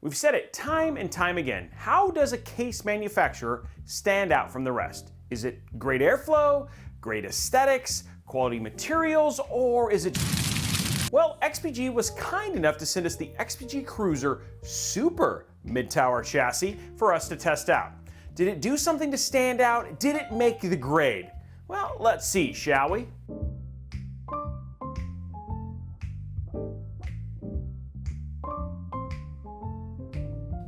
We've said it time and time again. How does a case manufacturer stand out from the rest? Is it great airflow, great aesthetics, quality materials, or is it... Well, XPG was kind enough to send us the XPG Cruiser Super mid-tower chassis for us to test out. Did it do something to stand out? Did it make the grade? Well, let's see, shall we?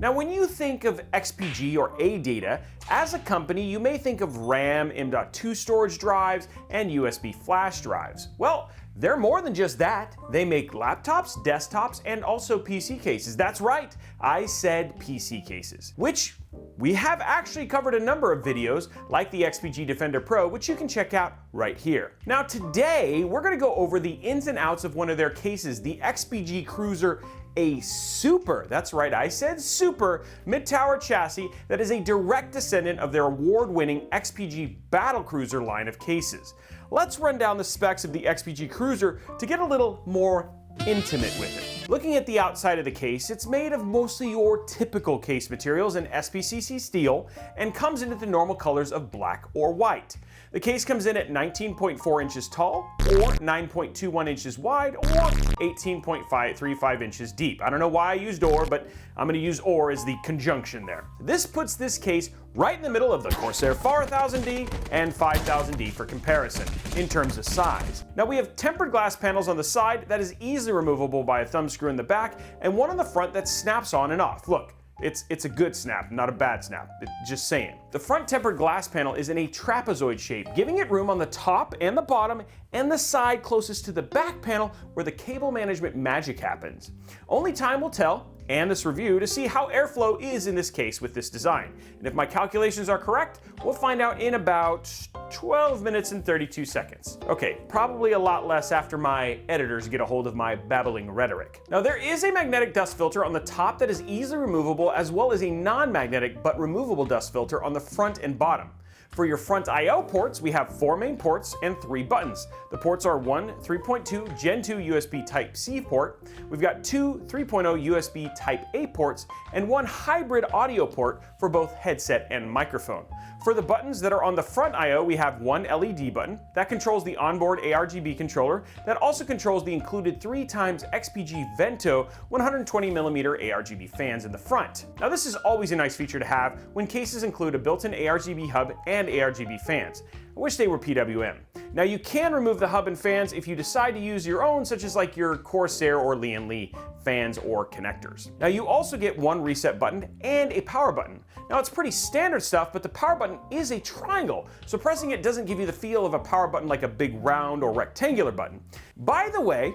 Now, when you think of XPG or ADATA, as a company, you may think of RAM, M.2 storage drives, and USB flash drives. Well, they're more than just that. They make laptops, desktops, and also PC cases. That's right, I said PC cases, which we have actually covered a number of videos like the XPG Defender Pro, which you can check out right here. Now today, we're gonna go over the ins and outs of one of their cases, the XPG Cruiser, a super, that's right, I said super, mid-tower chassis that is a direct descendant of their award-winning XPG Battlecruiser line of cases. Let's run down the specs of the XPG Cruiser to get a little more intimate with it. Looking at the outside of the case, it's made of mostly your typical case materials in SPCC steel and comes into the normal colors of black or white. The case comes in at 19.4 inches tall, or 9.21 inches wide, or 18.35 inches deep. I don't know why I used or, but I'm going to use or as the conjunction there. This puts this case right in the middle of the Corsair 4000D and 5000D for comparison, in terms of size. Now we have tempered glass panels on the side that is easily removable by a thumb screw in the back, and one on the front that snaps on and off. Look. It's a good snap, not a bad snap, just saying. The front tempered glass panel is in a trapezoid shape, giving it room on the top and the bottom and the side closest to the back panel where the cable management magic happens. Only time will tell, and this review, to see how airflow is in this case with this design. And if my calculations are correct, we'll find out in about 12 minutes and 32 seconds. Okay, probably a lot less after my editors get a hold of my babbling rhetoric. Now there is a magnetic dust filter on the top that is easily removable, as well as a non-magnetic but removable dust filter on the front and bottom. For your front I/O ports, we have 4 main ports and 3 buttons. The ports are one 3.2 Gen 2 USB Type-C port, we've got 2 3.0 USB Type-A ports, and 1 hybrid audio port for both headset and microphone. For the buttons that are on the front I/O, we have 1 LED button that controls the onboard ARGB controller that also controls the included 3x XPG Vento 120mm ARGB fans in the front. Now this is always a nice feature to have when cases include a built-in ARGB hub and ARGB fans. I wish they were PWM. Now you can remove the hub and fans if you decide to use your own, such as like your Corsair or Lee & fans or connectors. Now you also get 1 reset button and a power button. Now it's pretty standard stuff, but the power button is a triangle, so pressing it doesn't give you the feel of a power button like a big round or rectangular button. By the way,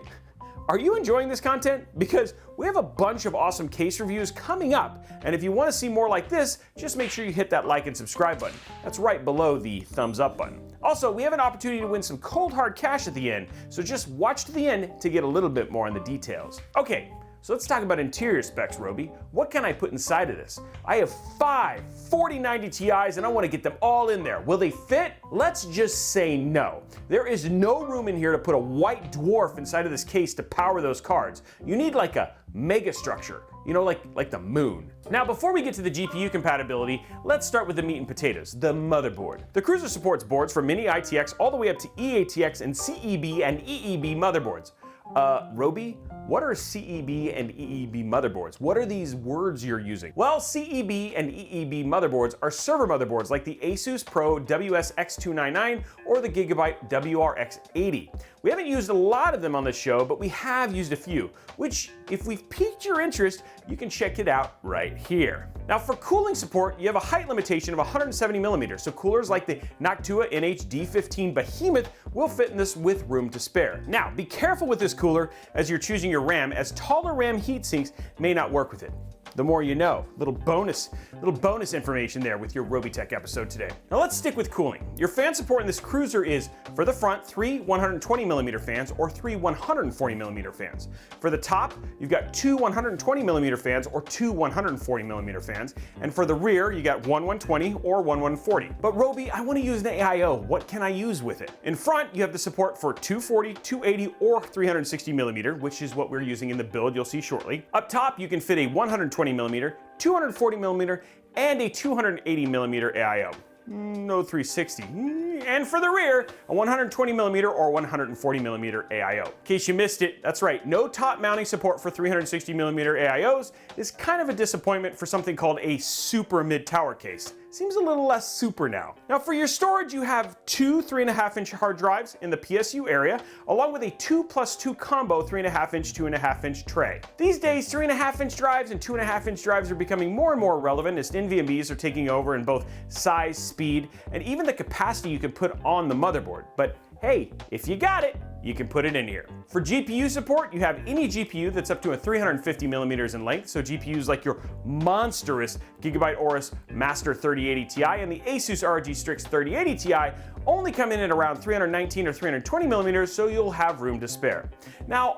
are you enjoying this content? Because we have a bunch of awesome case reviews coming up, and if you want to see more like this, just make sure you hit that like and subscribe button. That's right below the thumbs up button. Also, we have an opportunity to win some cold hard cash at the end, so just watch to the end to get a little bit more on the details. Okay, so let's talk about interior specs, Robey. What can I put inside of this? I have 5 4090 Ti's and I want to get them all in there. Will they fit? Let's just say no. There is no room in here to put a white dwarf inside of this case to power those cards. You need like a mega structure, you know, like the moon. Now, before we get to the GPU compatibility, let's start with the meat and potatoes, the motherboard. The Cruiser supports boards from Mini ITX all the way up to EATX and CEB and EEB motherboards. Robey, what are CEB and EEB motherboards? What are these words you're using? Well, CEB and EEB motherboards are server motherboards like the Asus Pro WSX299 or the Gigabyte WRX80. We haven't used a lot of them on the show, but we have used a few, which, if we've piqued your interest, you can check it out right here. Now for cooling support, you have a height limitation of 170mm, so coolers like the Noctua NH-D15 Behemoth will fit in this with room to spare. Now, be careful with this cooler as you're choosing your RAM, as taller RAM heatsinks may not work with it. The more you know. Little bonus information there with your Robeytech episode today. Now let's stick with cooling. Your fan support in this Cruiser is, for the front, 3 120mm fans or 3 140mm fans. For the top, you've got 2 120mm fans or 2 140mm fans. And for the rear, you got 1 120 or 1 140. But Robey, I want to use an AIO. What can I use with it? In front, you have the support for 240, 280, or 360mm, which is what we're using in the build you'll see shortly. Up top, you can fit a 120 120mm, 240mm, and a 280mm AIO. No 360. And for the rear, a 120mm or 140mm AIO. In case you missed it, that's right, no top mounting support for 360mm AIOs is kind of a disappointment for something called a super mid-tower case. Seems a little less super now. Now for your storage, you have two 3.5-inch hard drives in the PSU area, along with a 2+2 combo 3.5-inch, 2.5-inch tray. These days, 3.5-inch drives and 2.5-inch drives are becoming more and more relevant as NVMEs are taking over in both size, speed, and even the capacity you can put on the motherboard. But hey, if you got it, you can put it in here. For GPU support, you have any GPU that's up to a 350mm in length, so GPUs like your monstrous Gigabyte Aorus Master 3080 Ti and the Asus ROG Strix 3080 Ti only come in at around 319 or 320mm, so you'll have room to spare. Now,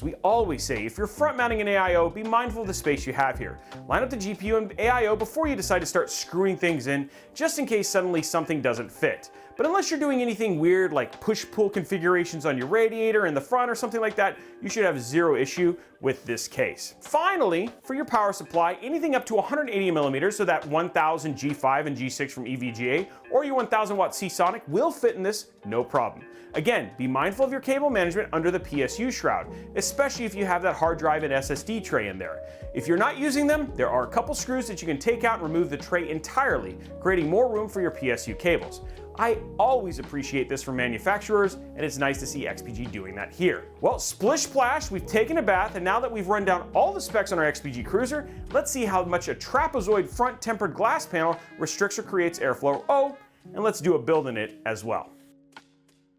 we always say, if you're front mounting an AIO, be mindful of the space you have here. Line up the GPU and AIO before you decide to start screwing things in, just in case suddenly something doesn't fit. But unless you're doing anything weird like push-pull configurations on your radiator in the front or something like that, you should have zero issue with this case. Finally, for your power supply, anything up to 180mm, so that 1000 G5 and G6 from EVGA, or your 1000 watt Seasonic will fit in this, no problem. Again, be mindful of your cable management under the PSU shroud, especially if you have that hard drive and SSD tray in there. If you're not using them, there are a couple screws that you can take out and remove the tray entirely, creating more room for your PSU cables. I always appreciate this from manufacturers, and it's nice to see XPG doing that here. Well, splish splash, we've taken a bath, and now that we've run down all the specs on our XPG Cruiser, let's see how much a trapezoid front tempered glass panel restricts or creates airflow. Oh, and let's do a build in it as well.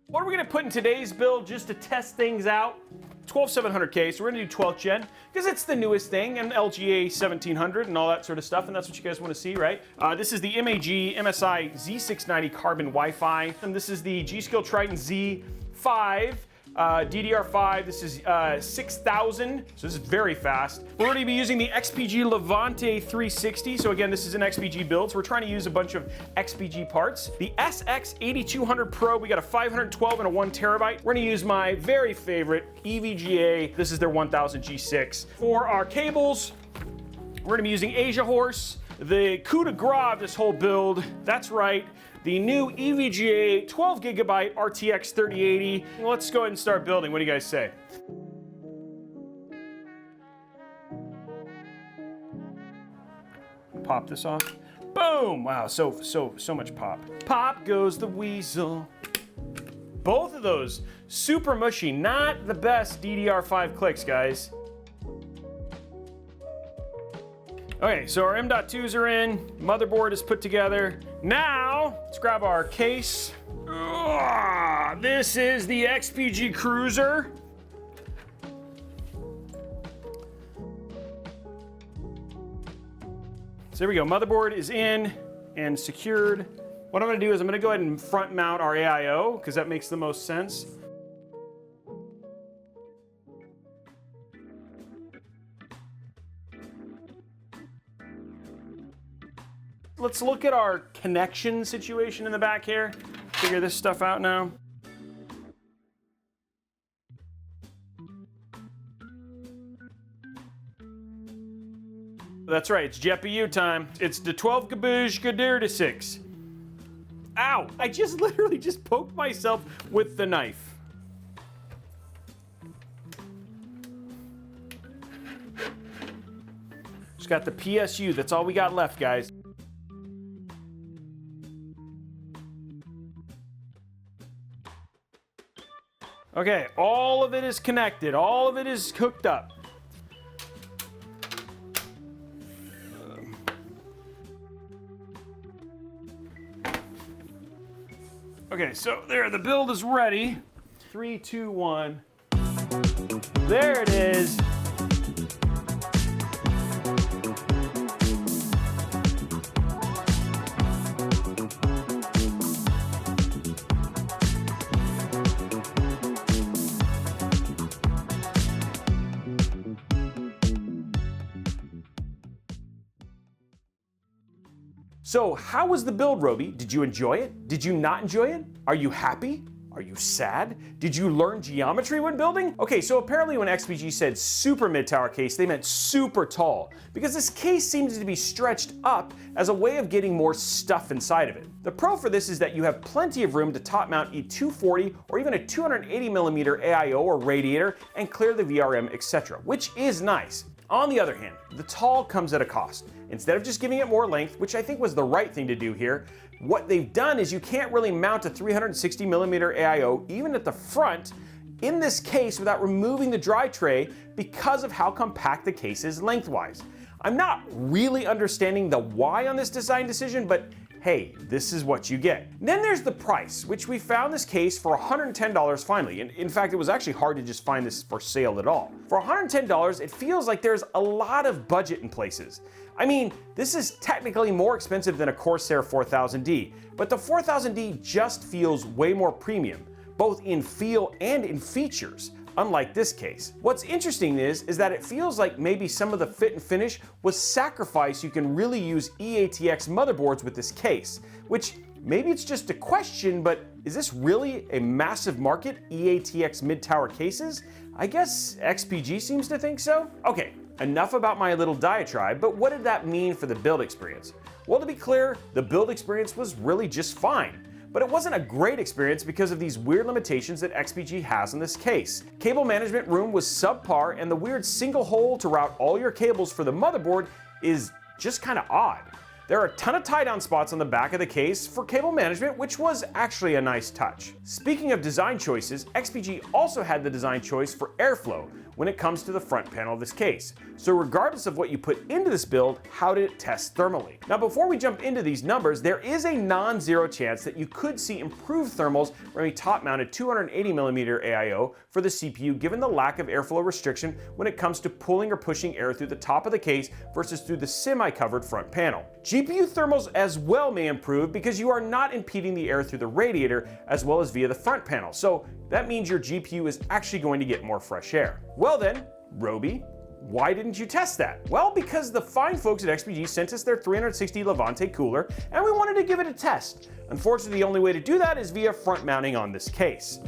What are we gonna put in today's build just to test things out? 12700K, so we're gonna do 12th gen, because it's the newest thing, and LGA 1700 and all that sort of stuff, and that's what you guys wanna see, right? This is the MAG MSI Z690 Carbon Wi-Fi, and this is the G.Skill Triton Z5. DDR5, this is 6000, so this is very fast. We're going to be using the XPG Levante 360, so again, this is an XPG build, so we're trying to use a bunch of XPG parts. The SX8200 Pro, we got a 512 and a 1 terabyte. We're going to use my very favorite EVGA, this is their 1000 G6. For our cables, we're going to be using Asia Horse. The coup de grace of this whole build, that's right, the new EVGA 12GB RTX 3080. Let's go ahead and start building. What do you guys say? Pop this off. Boom! Wow, so much pop. Pop goes the weasel. Both of those super mushy, not the best DDR5 clicks, guys. Okay, so our M.2s are in, motherboard is put together. Now, let's grab our case. This is the XPG Cruiser. So there we go, motherboard is in and secured. What I'm gonna do is I'm gonna go ahead and front mount our AIO, because that makes the most sense. Let's look at our connection situation in the back here. Figure this stuff out now. That's right, it's GPU time. It's the 12 Gabush Gadir 6. Ow! I just literally just poked myself with the knife. Just got the PSU, that's all we got left, guys. Okay, all of it is connected, all of it is hooked up. Okay, so there, the build is ready. 3, 2, 1. There it is. So how was the build, Robey? Did you enjoy it? Did you not enjoy it? Are you happy? Are you sad? Did you learn geometry when building? Okay, so apparently when XPG said super mid-tower case, they meant super tall, because this case seems to be stretched up as a way of getting more stuff inside of it. The pro for this is that you have plenty of room to top mount a 240 or even a 280mm AIO or radiator and clear the VRM, etc., which is nice. On the other hand, the tall comes at a cost. Instead of just giving it more length, which I think was the right thing to do here, what they've done is you can't really mount a 360mm AIO even at the front in this case without removing the dry tray because of how compact the case is lengthwise. I'm not really understanding the why on this design decision, but hey, this is what you get. Then there's the price, which we found this case for $110 finally. And in fact, it was actually hard to just find this for sale at all. For $110, it feels like there's a lot of budget in places. I mean, this is technically more expensive than a Corsair 4000D, but the 4000D just feels way more premium, both in feel and in features, unlike this case. What's interesting is that it feels like maybe some of the fit and finish was sacrificed so you can really use EATX motherboards with this case, which maybe it's just a question, but is this really a massive market, EATX mid-tower cases? I guess XPG seems to think so. Okay, enough about my little diatribe, but what did that mean for the build experience? Well, to be clear, the build experience was really just fine. But it wasn't a great experience because of these weird limitations that XPG has in this case. Cable management room was subpar, and the weird single hole to route all your cables for the motherboard is just kind of odd. There are a ton of tie-down spots on the back of the case for cable management, which was actually a nice touch. Speaking of design choices, XPG also had the design choice for airflow when it comes to the front panel of this case. So regardless of what you put into this build, how did it test thermally? Now before we jump into these numbers, there is a non-zero chance that you could see improved thermals from a top-mounted 280mm AIO for the CPU given the lack of airflow restriction when it comes to pulling or pushing air through the top of the case versus through the semi-covered front panel. GPU thermals as well may improve because you are not impeding the air through the radiator as well as via the front panel, so that means your GPU is actually going to get more fresh air. Well then, Robey, why didn't you test that? Well, because the fine folks at XPG sent us their 360 Levante cooler and we wanted to give it a test. Unfortunately, the only way to do that is via front mounting on this case.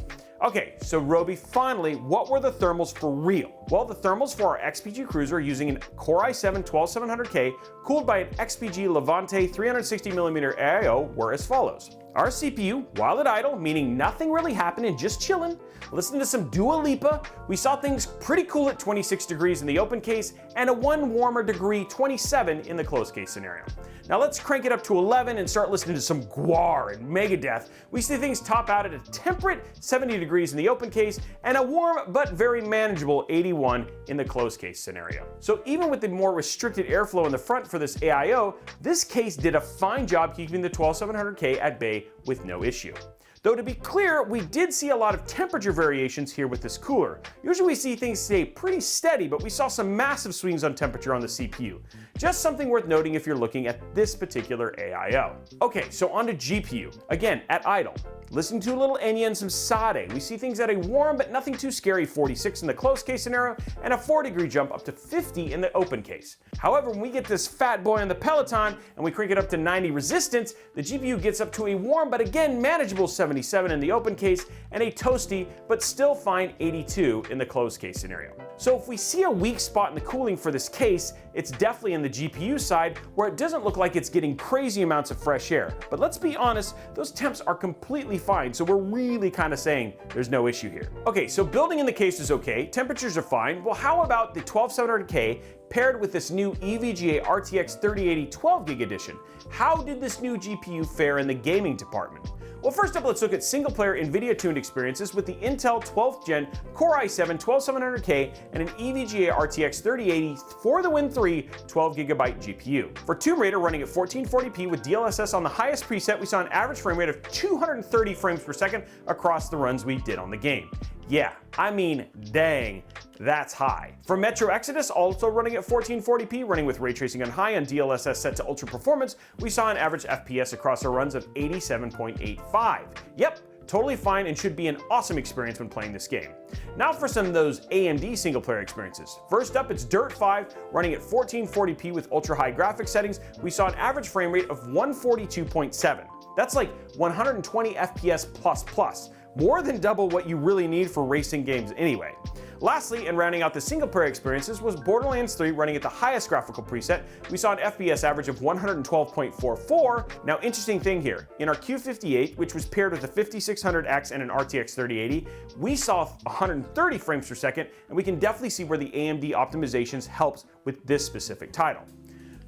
Okay, so Robey, finally, what were the thermals for real? Well, the thermals for our XPG Cruiser using an Core i7-12700K cooled by an XPG Levante 360mm AIO were as follows. Our CPU, while at idle, meaning nothing really happened and just chilling, listening to some Dua Lipa, we saw things pretty cool at 26 degrees in the open case and a 1 warmer degree 27 in the closed case scenario. Now let's crank it up to 11 and start listening to some Gwar and Megadeth. We see things top out at a temperate 70 degrees in the open case and a warm but very manageable 81 in the closed case scenario. So even with the more restricted airflow in the front for this AIO, this case did a fine job keeping the 12700K at bay with no issue. Though to be clear, we did see a lot of temperature variations here with this cooler. Usually we see things stay pretty steady, but we saw some massive swings on temperature on the CPU. Just something worth noting if you're looking at this particular AIO. Okay, so on to GPU. Again, at idle. Listening to a little Enya and some Sade, we see things at a warm but nothing too scary 46 in the closed case scenario and a 4-degree jump up to 50 in the open case. However, when we get this fat boy on the Peloton and we crank it up to 90 resistance, the GPU gets up to a warm but again manageable 77 in the open case and a toasty but still fine 82 in the closed case scenario. So if we see a weak spot in the cooling for this case, it's definitely in the GPU side where it doesn't look like it's getting crazy amounts of fresh air. But let's be honest, those temps are completely fine, so we're really kind of saying there's no issue here. Okay, so building in the case is okay, temperatures are fine. Well, how about the 12700K paired with this new EVGA RTX 3080 12GB edition? How did this new GPU fare in the gaming department? Well, first up, let's look at single-player NVIDIA-tuned experiences with the Intel 12th Gen Core i7-12700K and an EVGA RTX 3080 for the Win 3 12GB GPU. For Tomb Raider running at 1440p with DLSS on the highest preset, we saw an average frame rate of 230 frames per second across the runs we did on the game. Yeah, I mean, dang, that's high. For Metro Exodus, also running at 1440p, running with ray tracing on high and DLSS set to ultra performance, we saw an average FPS across our runs of 87.85. Yep, totally fine and should be an awesome experience when playing this game. Now for some of those AMD single player experiences. First up, it's Dirt 5 running at 1440p with ultra high graphics settings. We saw an average frame rate of 142.7. That's like 120 FPS plus, more than double what you really need for racing games anyway. Lastly, and rounding out the single-player experiences, was Borderlands 3 running at the highest graphical preset. We saw an FPS average of 112.44. Now, interesting thing here, in our Q58, which was paired with a 5600X and an RTX 3080, we saw 130 frames per second, and we can definitely see where the AMD optimizations helps with this specific title.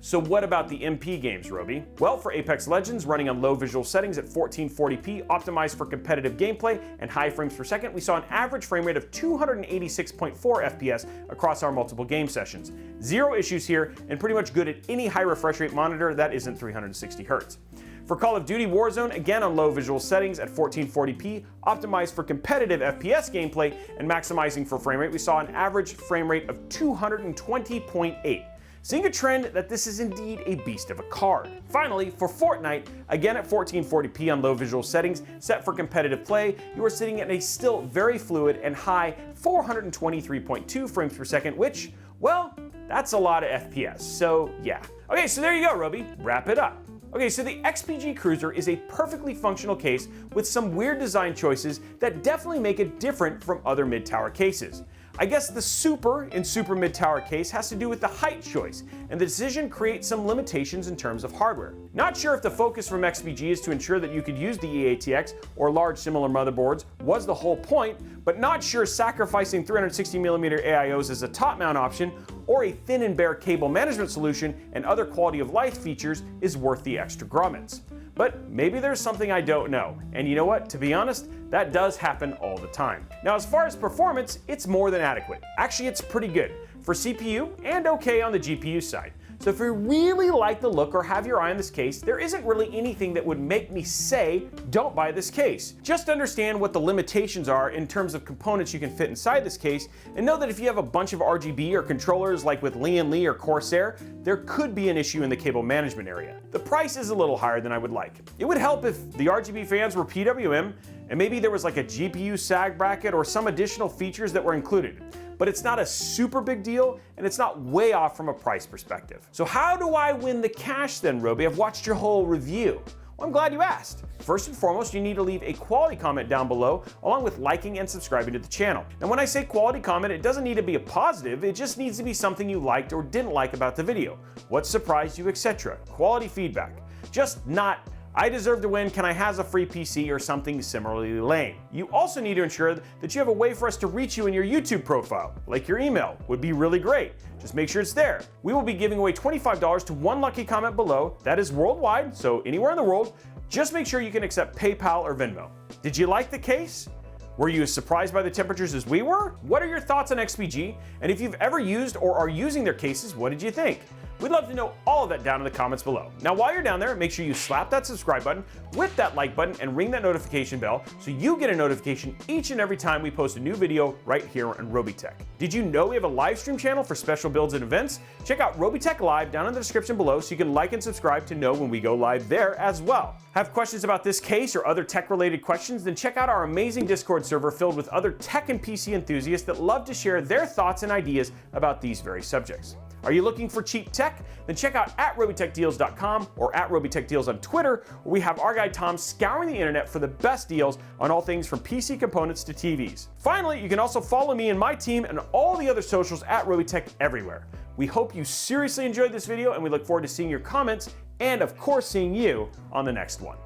So what about the MP games, Robey? Well, for Apex Legends, running on low visual settings at 1440p, optimized for competitive gameplay and high frames per second, we saw an average frame rate of 286.4 FPS across our multiple game sessions. Zero issues here, and pretty much good at any high refresh rate monitor that isn't 360 Hz. For Call of Duty Warzone, again on low visual settings at 1440p, optimized for competitive FPS gameplay and maximizing for frame rate, we saw an average frame rate of 220.8. Seeing a trend that this is indeed a beast of a card. Finally, for FORTNITE, again at 1440p on low visual settings, set for competitive play, you are sitting at a still very fluid and high 423.2 frames per second, which, well, that's a lot of FPS, so yeah. Okay, so there you go, Robey, wrap it up. Okay, so the XPG Cruiser is a perfectly functional case with some weird design choices that definitely make it different from other mid-tower cases. I guess the super in super mid-tower case has to do with the height choice, and the decision creates some limitations in terms of hardware. Not sure if the focus from XPG is to ensure that you could use the EATX or large similar motherboards was the whole point, but not sure sacrificing 360mm AIOs as a top mount option or a thin and bare cable management solution and other quality of life features is worth the extra grommets. But maybe there's something I don't know, and you know what, to be honest, that does happen all the time. Now, as far as performance, it's more than adequate. Actually, it's pretty good for CPU and okay on the GPU side. So if you really like the look or have your eye on this case, there isn't really anything that would make me say, don't buy this case. Just understand what the limitations are in terms of components you can fit inside this case, and know that if you have a bunch of RGB or controllers like with Lee or Corsair, there could be an issue in the cable management area. The price is a little higher than I would like. It would help if the RGB fans were PWM, and maybe there was like a GPU sag bracket or some additional features that were included. But it's not a super big deal, and it's not way off from a price perspective. So how do I win the cash then, Robey? I've watched your whole review. Well, I'm glad you asked. First and foremost, you need to leave a quality comment down below, along with liking and subscribing to the channel. And when I say quality comment, it doesn't need to be a positive, it just needs to be something you liked or didn't like about the video. What surprised you, etc. Quality feedback. Just not, I deserve to win, can I has a free PC, or something similarly lame. You also need to ensure that you have a way for us to reach you in your YouTube profile, like your email would be really great. Just make sure it's there. We will be giving away $25 to one lucky comment below. That is worldwide, so anywhere in the world. Just make sure you can accept PayPal or Venmo. Did you like the case? Were you as surprised by the temperatures as we were? What are your thoughts on XPG? And if you've ever used or are using their cases, what did you think? We'd love to know all of that down in the comments below. Now, while you're down there, make sure you slap that subscribe button with that like button and ring that notification bell so you get a notification each and every time we post a new video right here on Robeytech. Did you know we have a live stream channel for special builds and events? Check out Robeytech Live down in the description below so you can like and subscribe to know when we go live there as well. Have questions about this case or other tech-related questions? Then check out our amazing Discord server filled with other tech and PC enthusiasts that love to share their thoughts and ideas about these very subjects. Are you looking for cheap tech? Then check out @robeytechdeals.com or @robeytechdeals on Twitter, where we have our guy Tom scouring the internet for the best deals on all things from PC components to TVs. Finally, you can also follow me and my team and all the other socials @Robeytech everywhere. We hope you seriously enjoyed this video, and we look forward to seeing your comments and, of course, seeing you on the next one.